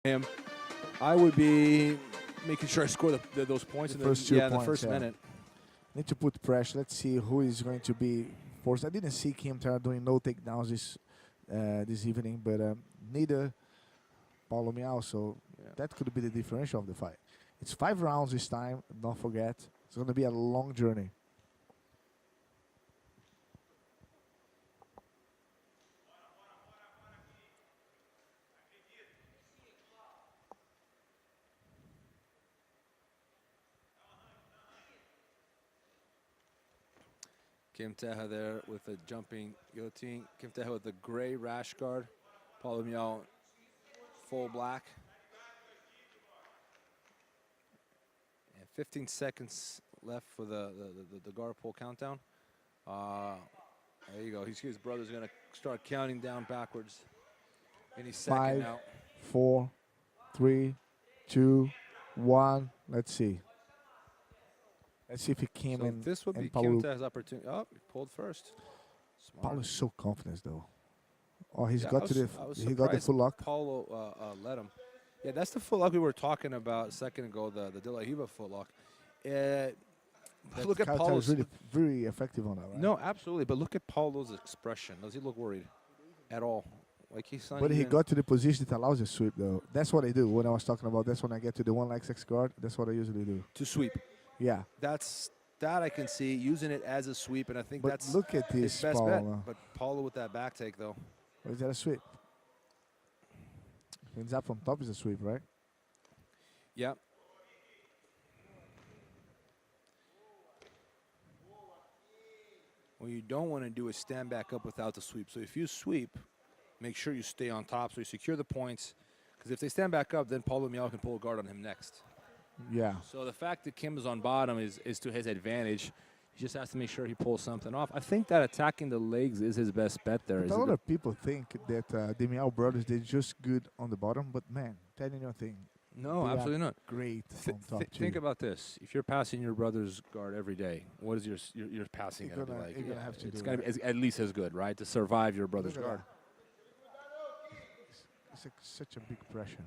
him, I would be making sure I score those points in first 2 the points, first minute. Need to put pressure. Let's see who is going to be forced. I didn't see Kim Terra doing no takedowns this evening, but neither Paulo Miyao. So that could be the differential of the fight. It's 5 rounds this time. Don't forget, it's going to be a long journey. Kim Terra there with a jumping guillotine. Kim Terra with the gray rash guard. Paulo Miyao full black. And 15 seconds left for the guard pull countdown. There you go. His brother's going to start counting down backwards any second 5, now. 4, 3, 2, 1. Let's see. Let's see if he came So in. this would be Paulo. Kim Terra's opportunity. Oh, he pulled first. Smart. Paulo is so confident though. Oh, he Yeah, got the full lock. Paulo let him. Yeah, that's the full lock we were talking about a second ago. The De La Riva full lock. Look at Paulo's. Is really very effective on that, right? No, absolutely. But look at Paulo's expression. Does he look worried at all? Like he's not. But he even got to the position that allows a sweep though. That's what I do when I was talking about. That's when I get to the 1XX guard. That's what I usually do. to sweep. Yeah. That I can see using it as a sweep, and I think But that's look at his this, best bet. Paulo. But Paulo with that back take though. Or is that a sweep? Ends up from top is a sweep, right? Yeah. What you don't want to do is stand back up without the sweep. So if you sweep, make sure you stay on top so you secure the points. Because if they stand back up, then Paulo Miyao can pull a guard on him next. Yeah. So the fact that Kim is on bottom is to his advantage. He just has to make sure he pulls something off. I think that attacking the legs is his best bet there. But a lot of people think that the Miyao brothers, they're just good on the bottom. But man, telling you a thing. No, they absolutely are not. Great on top too. Think about this: if you're passing your brother's guard every day, what is your passing You're going to be gonna- like? you're gonna have to it's do going to be at least as good, right, to survive your brother's Look at guard. It's such a big pressure.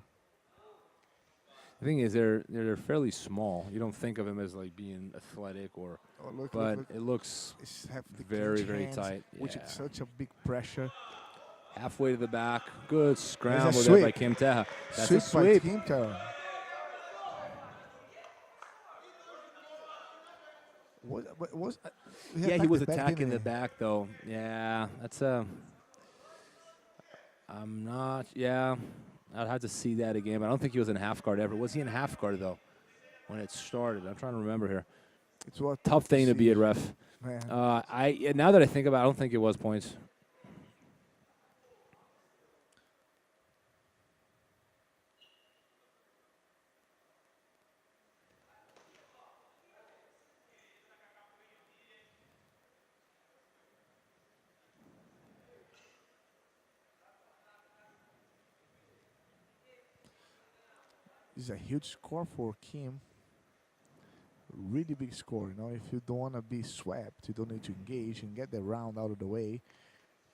The thing is, they're fairly small. You don't think of him as like being athletic or, Oh, look, but look. it looks It's have the very, clinch very hands, tight. which Yeah. is such a big pressure. Halfway to the back, good scramble there sweep. by Kim Terra. That's Sweep a sweep. by Kim Terra. Yeah, he was attacking the back though. Yeah, that's a. I'm not. Yeah, I'd have to see that again. But I don't think he was in half guard ever. Was he in half guard though when it started? I'm trying to remember here. It's what Tough thing to be a ref. Man. Now that I think about it, I don't think it was points. This is a huge score for Kim. Really big score. You know, if you don't want to be swept, you don't need to engage and get the round out of the way.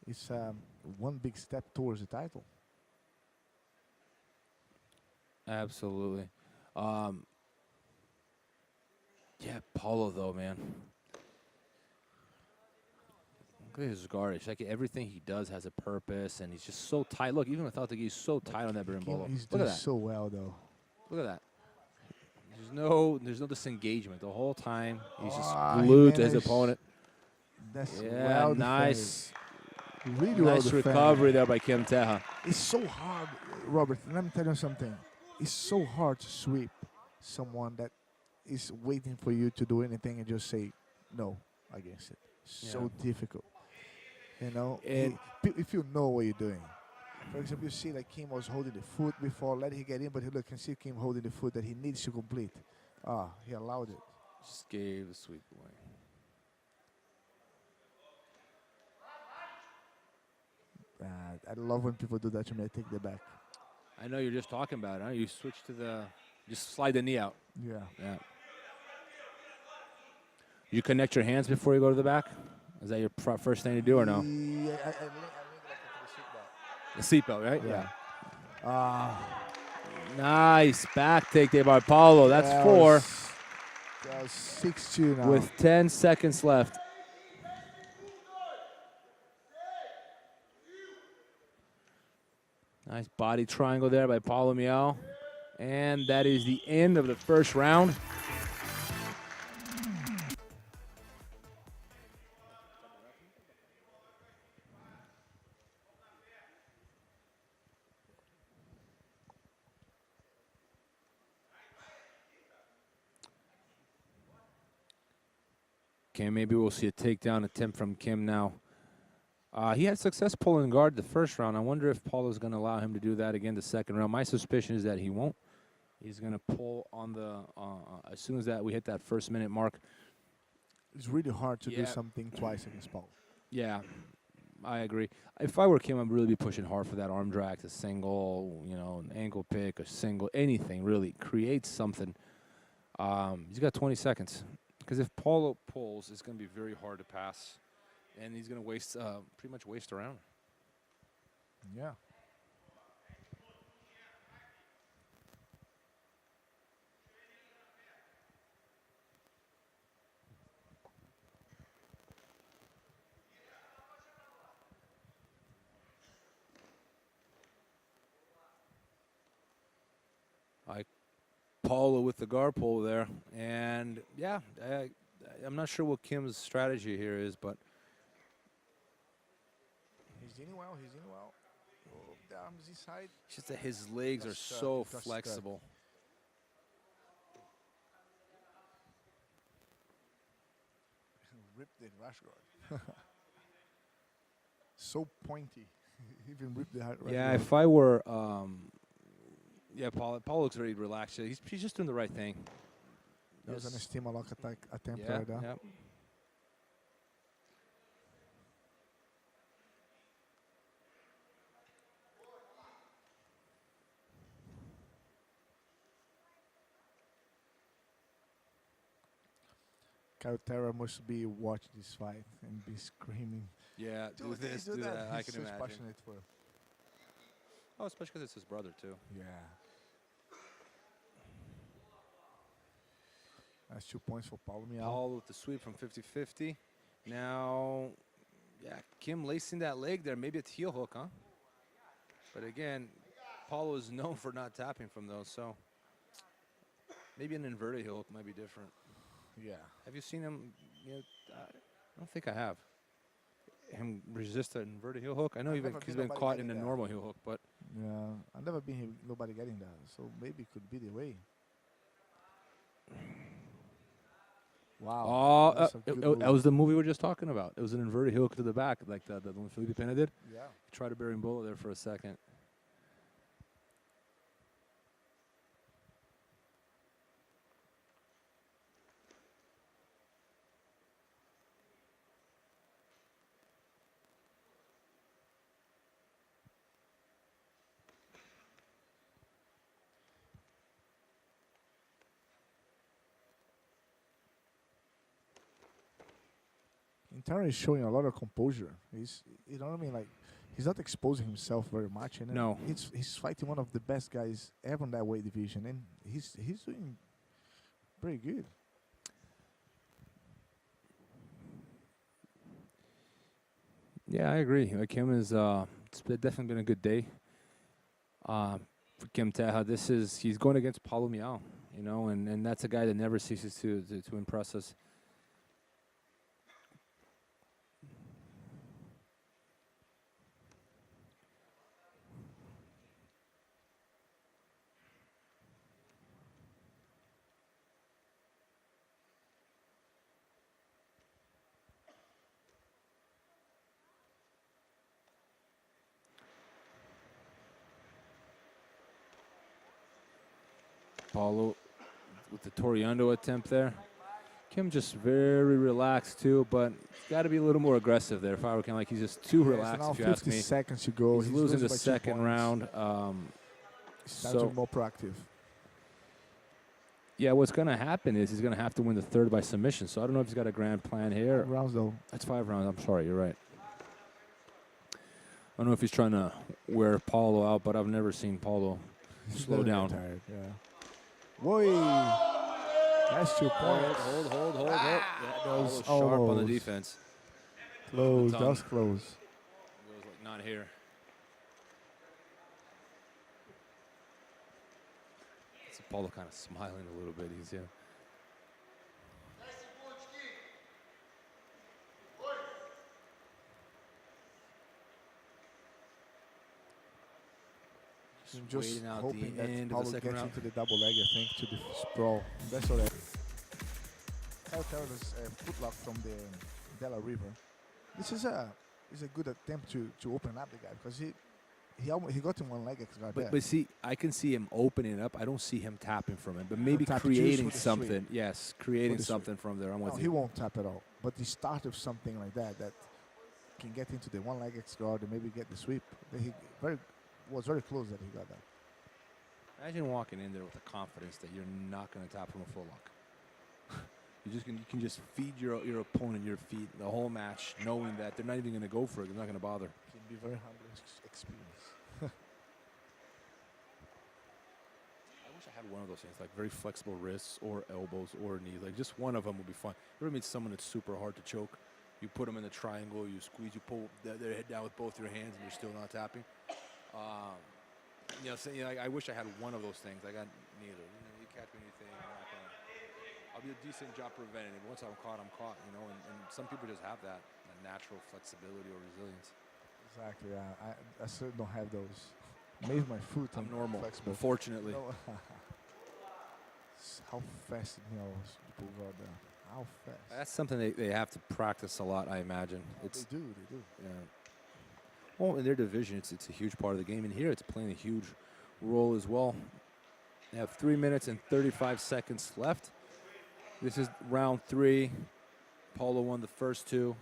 It's one big step towards the title. Absolutely. Yeah, Paulo though, man. Look at his guard. It's like everything he does has a purpose, and he's just so tight. Look, even without the gi, he's so tight on that berimbolo. He's Look doing at that. so well, though. Look at that. There's no disengagement the whole time. He's just Ah, he glued to his managed- opponent. That's Yeah, well nice. defended. Really well Nice defended. recovery there by Kim Terra. It's so hard, Robert. Let me tell you something. It's so hard to sweep someone that is waiting for you to do anything and just say no against it. So difficult. You know, And- if you know what you're doing. For example, you see like Kim was holding the foot before, let him get in, but look, can see Kim holding the foot that he needs to complete. He allowed it. Just gave the sweep away. I love when people do that to me. I take the back. I know you're just talking about it, huh? You switch to just slide the knee out. Yeah. Yeah. You connect your hands before you go to the back? Is that your first thing to do or no? Yeah, I link like The seatbelt, right? Yeah. Nice back take there by Paulo. That's That 4 that was 6-2 now. with 10 seconds left. Nice body triangle there by Paulo Miyao. And that is the end of the first round. Okay, maybe we'll see a takedown attempt from Kim now. He had success pulling guard the first round. I wonder if Paulo's going to allow him to do that again the second round. My suspicion is that he won't. He's going to pull on the as soon as that we hit that first minute mark. It's really hard to do something twice against Paulo. Yeah, I agree. If I were Kim, I'd really be pushing hard for that arm drag, a single, you know, an ankle pick, a single, anything really. Create something. He's got 20 seconds. Because if Paulo pulls, it's going to be very hard to pass. And he's going to waste, pretty much waste around. Yeah. Paulo with the guard pull there. And, yeah, I'm not sure what Kim's strategy here is, but. He's doing well. He's doing well. Oh, the arms inside. It's just that his legs are so flexible. Rip the rush guard. So pointy. Even rip the rush Yeah, guard. if I were, yeah, Paulo looks very relaxed. He's just doing the right thing. That was an estima lock attack attempt Yeah, right there. yeah. Terra must be watching this fight and be screaming. Yeah, do this, do that. I can He's imagine. passionate for. Oh, especially because it's his brother, too. Yeah. That's 2 points for Paulo Miyao. Paulo with the sweep from 50-50. Now, yeah, Kim lacing that leg there. Maybe it's heel hook, huh? But again, Paulo is known for not tapping from those, so maybe an inverted heel hook might be different. Yeah. Have you seen him? You know, I don't think I have. Him resist an inverted heel hook. I know he's been caught in a normal heel hook, but yeah, I've never been nobody getting that, so maybe it could be the way. Wow. Oh, that was the movie we were just talking about. It was an inverted heel hook to the back, like the one Felipe Pena did. Yeah. Tried to bury him bullet there for a second. Terra is showing a lot of composure. He's, you know what I mean, like he's not exposing himself very much. And no, he's fighting one of the best guys ever in that weight division, and he's doing pretty good. Yeah, I agree. Kim is it's definitely been a good day for Kim Terra. He's going against Paulo Miyao, you know, and that's a guy that never ceases to impress us. Paulo with the Toriando attempt there. Kim just very relaxed too, but got to be a little more aggressive there. If I were Kim, like he's just too relaxed. So if you ask me, 50 seconds to go. He's losing the second round. So more proactive. Yeah, what's going to happen is he's going to have to win the third by submission. So I don't know if he's got a grand plan here. 5 rounds though. That's 5 rounds. I'm sorry, you're right. I don't know if he's trying to wear Paulo out, but I've never seen Paulo He's slow gonna down. get tired. Yeah. Whoa! That's 2 points. Hold. That Paulo was sharp on the almost defense. close. That tongue. was close. Goes like not here. So Paulo kind of smiling a little bit. He's Just waiting out hoping the that end of Paulo the second gets round. into the double leg, I think, to the sprawl. That's all right. Terra's footlock from the Della River. This is a good attempt to open up the guy because he got in one leg guard there. But see, I can see him opening up. I don't see him tapping from it, but maybe tap creating with the something. sweep. Yes, creating the something from there. I'm No, with he you. won't tap at all. But the start of something like that can get into the one leg X guard and maybe get the sweep. He was very close that he got that. Imagine walking in there with the confidence that you're not going to tap from a full lock. You can just feed your opponent your feet the whole match, knowing that they're not even going to go for it. They're not going to bother. It can be very humbling experience. I wish I had one of those things, like very flexible wrists or elbows or knees. Like just one of them would be fun. You ever meet someone that's super hard to choke? You put them in the triangle, you squeeze, you pull their head down with both your hands, and you're still not tapping. I wish I had one of those things. I got neither. You catch me anything, I'll be a decent job preventing it. Once I'm caught, I'm caught. And some people just have that natural flexibility or resilience. Exactly. Yeah. I certainly don't have those. Maybe my foot. I'm normal, flexible. unfortunately. No. How fast people got there. How fast? That's something they have to practice a lot, I imagine. They do. Yeah. Well, in their division, it's a huge part of the game, and here it's playing a huge role as well. They have 3 minutes and 35 seconds left. This is round 3. Paulo won the first 2.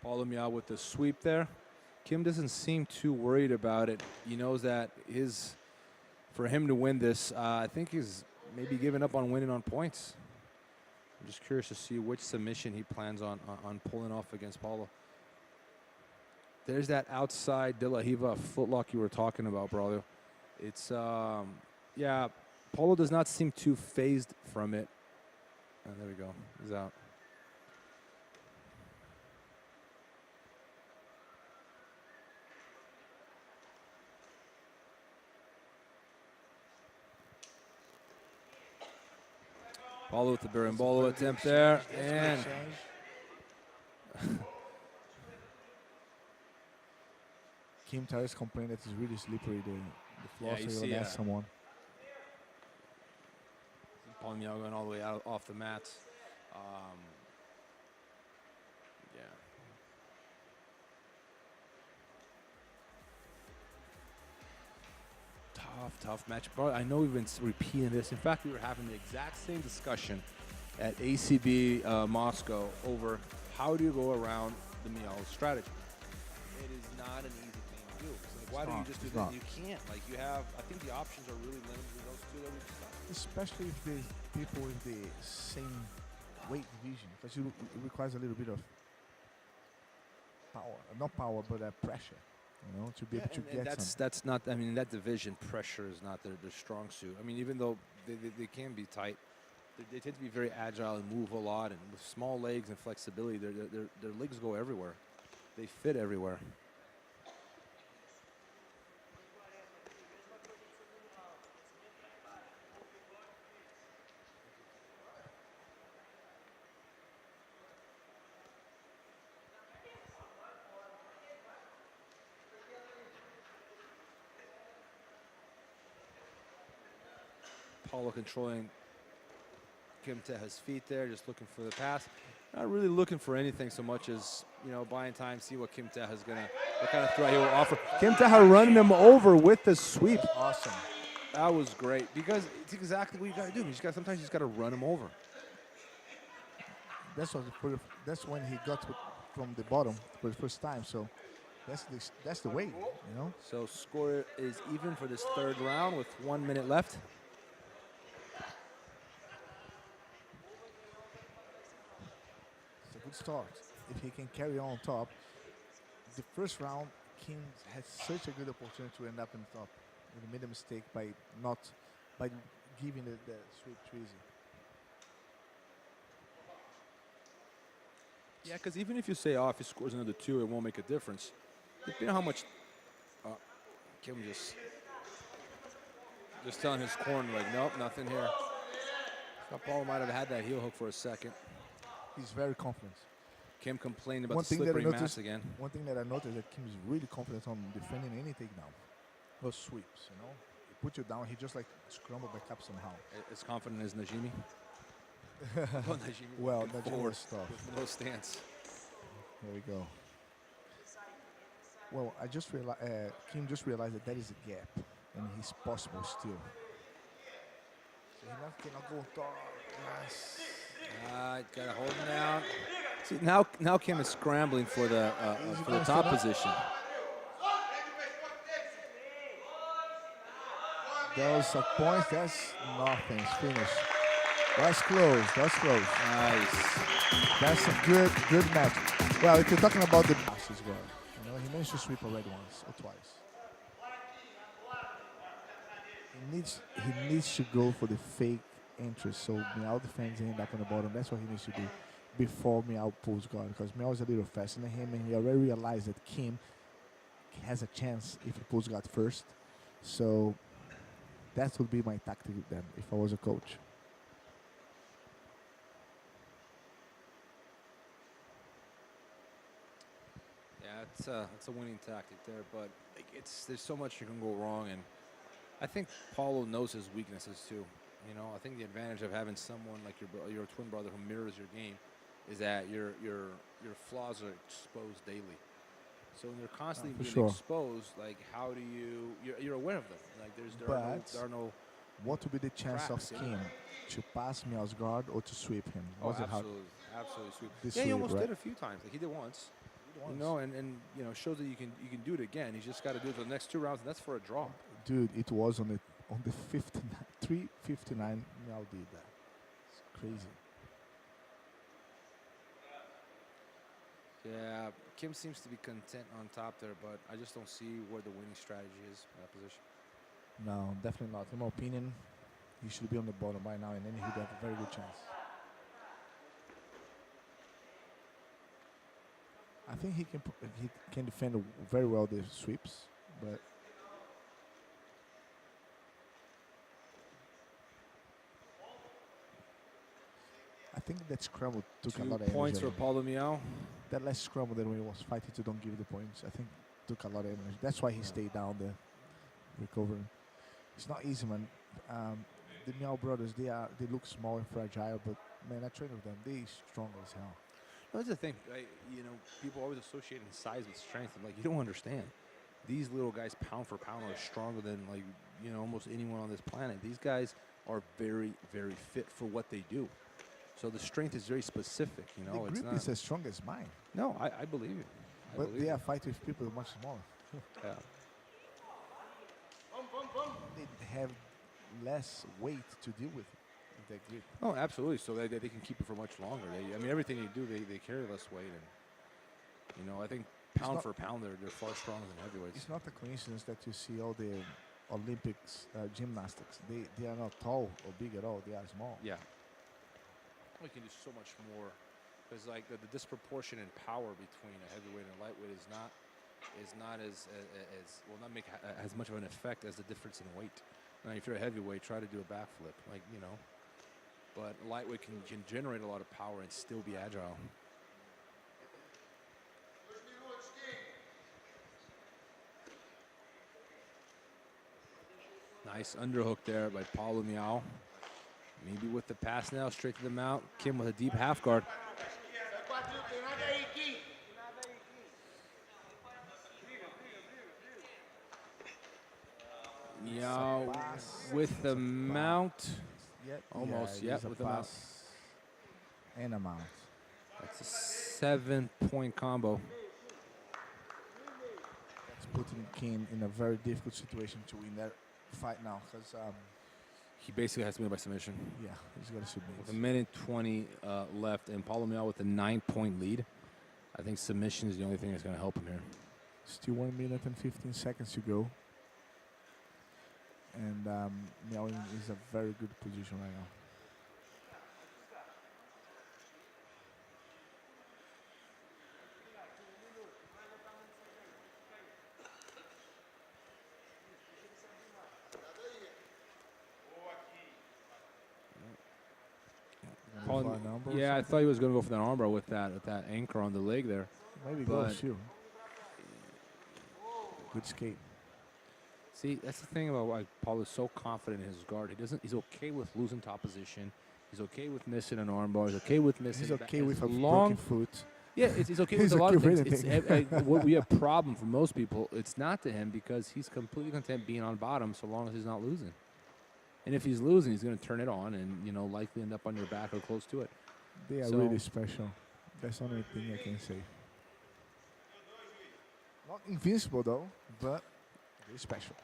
Paulo Miyao with the sweep there. Kim doesn't seem too worried about it. He knows that for him to win this, I think he's maybe giving up on winning on points. I'm just curious to see which submission he plans on pulling off against Paulo. There's that outside De La Riva footlock you were talking about, brother. It's, yeah, Paulo does not seem too phased from it. Oh, there we go. He's out. Paulo with the berimbolo attempt there, and Kim Terra's complaining that it's really slippery the floor, Yeah, you so see, he'll ask someone. Paulo Miyao going all the way out off the mats. Yeah. Tough match. Bro, I know we've been repeating this. In fact, we were having the exact same discussion at ACB Moscow over how do you go around the Miyao strategy. It is not an easy thing to do. It's like, why don't you just do that? You can't. Like, you have, I think the options are really limited to those two that we discussed. Especially if the people with the same weight division, because it requires a little bit of power. Not power, but pressure. To be able to get something. That's not, I mean, that division pressure is not their strong suit. I mean, even though they can be tight, they tend to be very agile and move a lot, and with small legs and flexibility, their legs go everywhere. They fit everywhere. Paulo controlling Kim Terra's feet there, just looking for the pass. Not really looking for anything so much as, you know, buying time, see what Kim Terra is what kind of threat he will offer. Kim Terra running him over with the sweep. Awesome. That was great because it's exactly what you got to do. Sometimes you just got to run him over. That's when he got from the bottom for the first time. So that's the way, you know. So score is even for this third round with 1 minute left. It's a good start. If he can carry on top, the first round, Kim had such a good opportunity to end up in top. And he made a mistake by giving the sweep too easy. Yeah, because even if you say, oh, if he scores another 2, it won't make a difference. Depending on how much Kim just telling his corner, like, nope, nothing here. So Paulo might have had that heel hook for a second. He's very confident. Kim complained about the slippery mats again. One thing that I noticed that Kim is really confident on defending any takedown. Those sweeps, you know. He put you down, he just like scrambled back up somehow. As confident as Najimi? Well, Najimi was tough. With no stance. There we go. Well, I just realized, Kim just realized that is a gap, and he's possible still. So he cannot go on top. Yes. Got to hold him down. See, now Kim is scrambling for the top position. Those are points. That's nothing. It's finished. That's close. That's close. Nice. That's a good match. Well, if you're talking about the passes, well, you know, he managed to sweep already once or twice. He needs to go for the fake entry. So Miyao defends and end up on the bottom. That's what he needs to do before Miyao pulls guard, because Miyao is a little faster than him, and he already realized that Kim has a chance if he pulls guard first. So that would be my tactic then if I was a coach. Yeah, it's a winning tactic there, but there's so much you can go wrong, and I think Paulo knows his weaknesses too. You know, I think the advantage of having someone like your twin brother who mirrors your game is that your flaws are exposed daily. So when they're constantly being exposed, like how do you're aware of them? Like there are no. What would be the chance of Kim to pass Miyao's guard or to sweep him? Absolutely sweep. Yeah, he almost did a few times. Like he did once. You know, and you know, shows that you can do it again. He's just got to do it for the next 2 rounds, and that's for a draw. Dude, it was on the 3:59. Miyao did that. It's crazy. Yeah, Kim seems to be content on top there, but I just don't see where the winning strategy is in that position. No, definitely not. In my opinion, he should be on the bottom by now, and then he'd have a very good chance. I think he can defend very well the sweeps, but I think that scramble took a lot of energy. 2 points for Paulo Miyao. That last scramble that when he was fighting to don't give the points, I think took a lot of energy. That's why he stayed down there, recovering. It's not easy, man. The Miyao brothers, they look small and fragile, but man, I train with them. They strong as hell. That's the thing. You know, people always associate size with strength. I'm like, you don't understand. These little guys, pound for pound, are stronger than almost anyone on this planet. These guys are very, very fit for what they do. So the strength is very specific. You know, the grip is as strong as mine. No, I believe you. But they are fighting with people much smaller. Yeah. They have less weight to deal with that grip. Oh, absolutely. So they can keep it for much longer. I mean, everything they do, they carry less weight. And, you know, I think pound for pound, they're far stronger than heavyweights. It's not a coincidence that you see all the Olympics gymnastics. They are not tall or big at all. They are small. Yeah. We can do so much more. Because like the disproportion in power between a heavyweight and a lightweight is not as will not make as much of an effect as the difference in weight. Now, if you're a heavyweight, try to do a backflip, like, you know. But lightweight can generate a lot of power and still be agile. Nice underhook there by Paulo Miyao. Maybe with the pass now, straight to the mount. Kim with a deep half guard. Miyao pass. with It's the a mount. Yep. Almost, Yeah, it yep, is a with the mount. pass and a mount. That's a 7-point combo. That's putting King in a very difficult situation to win that fight now, because He basically has to win by submission. yeah, he's got to submit. With a minute 20 left, and Paulo Miyao with a 9-point lead. I think submission is the only thing that's going to help him here. Still 1 minute and 15 seconds to go. And Miyao is a very good position right now. Yeah, I thought he was going to go for that armbar with that anchor on the leg there. Maybe go shoot. Good skate. See, that's the thing about why Paulo is so confident in his guard. He's okay with losing top position. He's okay with missing an armbar. He's okay with missing. He's okay with a long broken foot. Yeah, he's okay with a lot of things. What we have problem for most people, it's not to him because he's completely content being on bottom so long as he's not losing. And if he's losing, he's going to turn it on and likely end up on your back or close to it. They are really special. That's the only thing I can say. Not invincible though, but really special.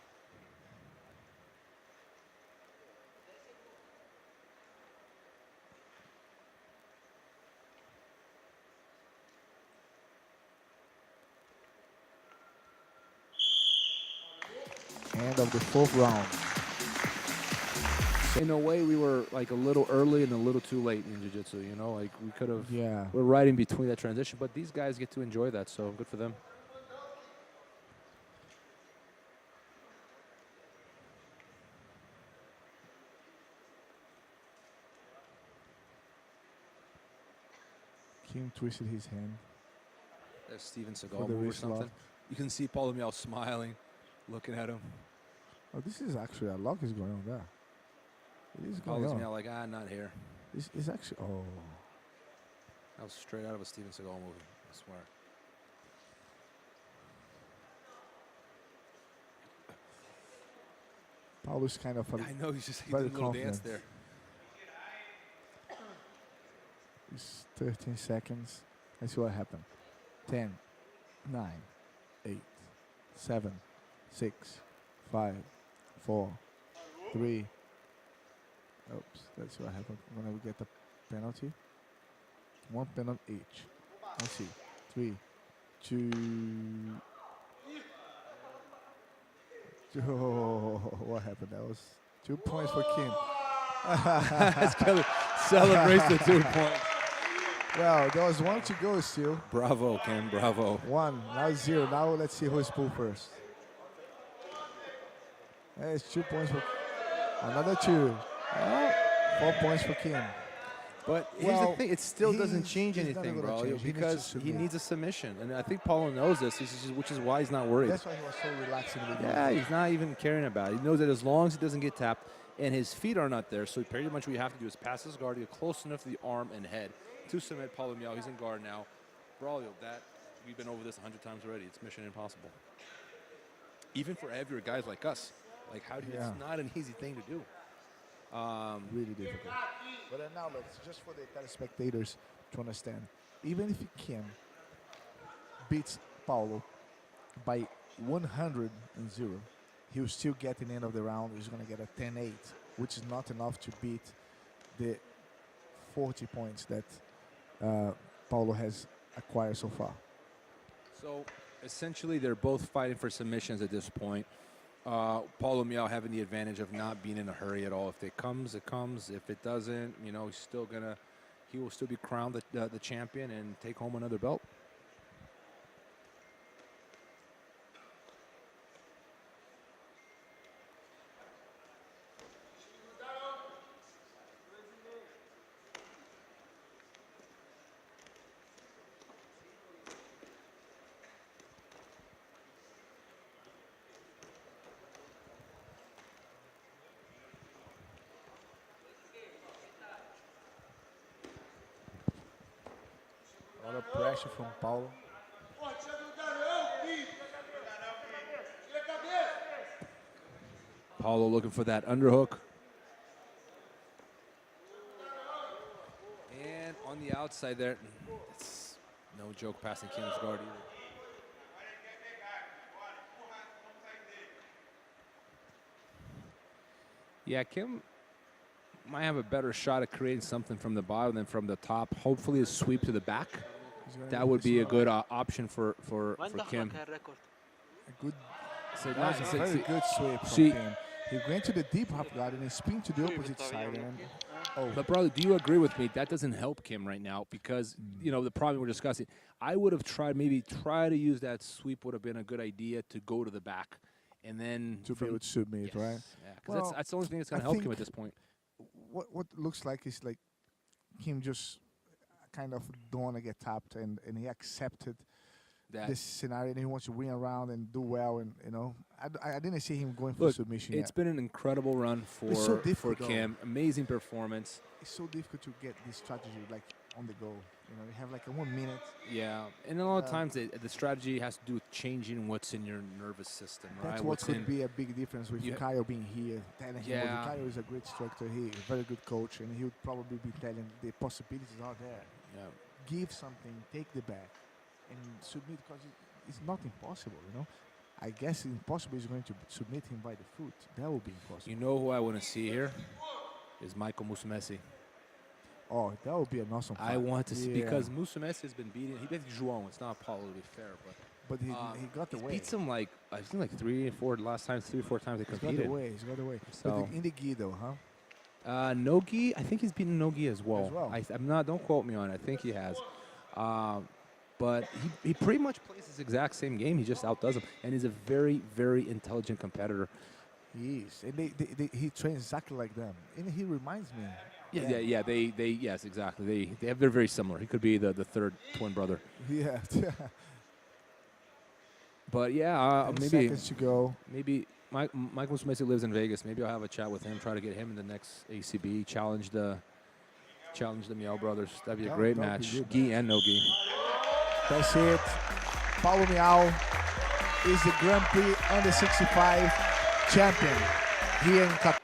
End of the 4th round. In a way, we were like a little early and a little too late in jiu-jitsu, like we could have, we're right in between that transition, but these guys get to enjoy that, so good for them. Kim twisted his hand. That's Steven Seagal move or something. Lock. You can see Paulo Miyao smiling, looking at him. Oh, this is actually a lock is going on there. It is going on. Miyao like, not here. This is actually, That was straight out of a Steven Seagal movie, I swear. Paulo's kind of I know, he's doing a little dance there. It's 13 seconds. Let's see what happened. 10, 9, 8, 7, 6, 5, 4, 3. Oops, that's what happened when we get the penalty. 1 penalty each. Let's see. 3, 2. Oh, what happened? That was 2 points for Kim. That's Kelly celebrates the 2 points. Well, there was 1 to go still. Bravo, Kim, bravo. 1, now 0. Now let's see who's pulled first. It's 2 points for another 2. 4 points for Kim. But here's the thing, it still doesn't change anything, bro, because he needs a submission. And I think Paulo knows this, which is why he's not worried. That's why he was so relaxed in the beginning. Yeah, he's not even caring about it. He knows that as long as he doesn't get tapped and his feet are not there, so pretty much what you have to do is pass his guard, get close enough to the arm and head to submit Paulo Miyao. He's in guard now. Braulio, we've been over this 100 times already. It's mission impossible. Even for heavier guys like us. Like, it's not an easy thing to do. Really difficult. But now, let's just for the telespectators to understand, even if Kim beats Paulo by 100-0, he will still get in the end of the round. He's going to get a 10-8, which is not enough to beat the 40 points that Paulo has acquired so far. So essentially, they're both fighting for submissions at this point. Paulo Miyao having the advantage of not being in a hurry at all. If it comes, it comes. If it doesn't, he will still be crowned the champion and take home another belt. A lot of pressure from Paulo. Paulo looking for that underhook. And on the outside there, it's no joke passing Kim's guard either. Yeah, Kim might have a better shot at creating something from the bottom than from the top. Hopefully a sweep to the back. That would be a good option for Kim. A good, So that was a very good sweep from Kim. He went to the deep half guard and he spin to the opposite side. And, But brother, do you agree with me? That doesn't help Kim right now because you know the problem we're discussing. I would have tried to use that sweep. Would have been a good idea to go to the back, and then to be able to submit, yes. right? Yeah, because that's the only thing that's going to help Kim at this point. What looks like is like Kim just kind of don't want to get tapped, and he accepted this scenario, and he wants to win around and do well, and you know, I didn't see him going for submission. It's been an incredible run for Kim. Amazing performance. It's so difficult to get this strategy like on the go. You know, you have like a 1 minute. Yeah, and a lot of times the strategy has to do with changing what's in your nervous system, right? That's what could be a big difference with Kyle being here. Kyle is a great instructor. He's a very good coach, and he would probably be telling the possibilities are there. Yeah. Give something, take the back, and submit, because it's not impossible, you know. I guess impossible is going to submit him by the foot. That would be impossible. You know who I want to see here is Michael Musumeci. Oh, that would be an awesome fight. I want to see, because Musumeci has been beating. He beat João. It's not Paulo, to be fair, but he got the way. Beats him like I think like 3 or 4 last time, 3 or 4 times they competed. He's got the way. So but in the gi though, huh? Nogi, I think he's beaten Nogi as well. I'm not. Don't quote me on it. I think he has. But he pretty much plays his exact same game. He just outdoes him, and he's a very, very intelligent competitor. He is, and he trains exactly like them, and he reminds me. Yeah. Yes, exactly. They're very similar. He could be the third twin brother. Yeah. But yeah, maybe seconds to go. Maybe Michael Musumeci lives in Vegas. Maybe I'll have a chat with him, try to get him in the next ACB, challenge the Miyao brothers. That'd be a great match. Gi and no gi. That's it. Paulo Miyao is the Grand Prix under 65 champion here in Qatar.